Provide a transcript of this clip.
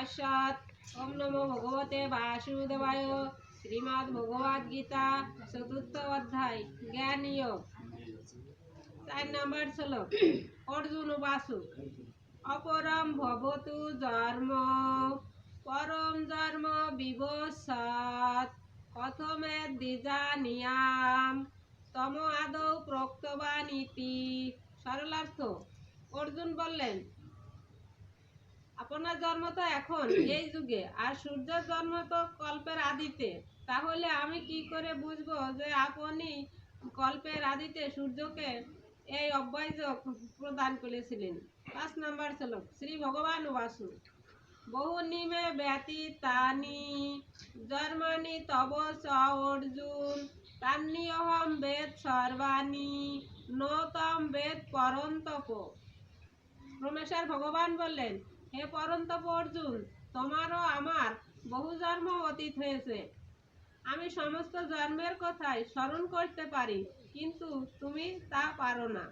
তৎসৎ। ওম নমো ভগবতে বাসুদেবায়। শ্রীমদ্ ভগবদ গীতা চতুর্থ অধ্যায় জ্ঞান যোগ। 4 নম্বর শ্লোক। অর্জুন বাসু অপরম ভবতু ধর্ম পরম ধর্ম বিবস্বাৎ কথমে দ্বিজানিয়াম তম আদৌ প্রক্তবান ইতি। সরলার্থ। অর্জুন বললেন, আপনার জন্ম তো এখন এই যুগে, আর সূর্যের জন্ম তো কল্পের আদিতে। তাহলে আমি কি করে বুঝবো যে আপনি কল্পের আদিতে সূর্যকে এই অব্যয়যোগ প্রদান করেছিলেন? 5 নম্বর শ্লোক। শ্রী ভগবান বাসু বহুনি মে ব্যতীতানি জন্মানি তব চ অর্জুন তান্যহম বেদ সর্বাণি নতম বেদ পরন্তপ। পরমেশ্বর ভগবান বললেন, হে পরন্তপ অর্জুন, তোমারও আমার বহু জন্ম অতীত হয়েছে। আমি সমস্ত জন্মের কথাই স্মরণ করতে পারি, কিন্তু তুমি তা পারো না।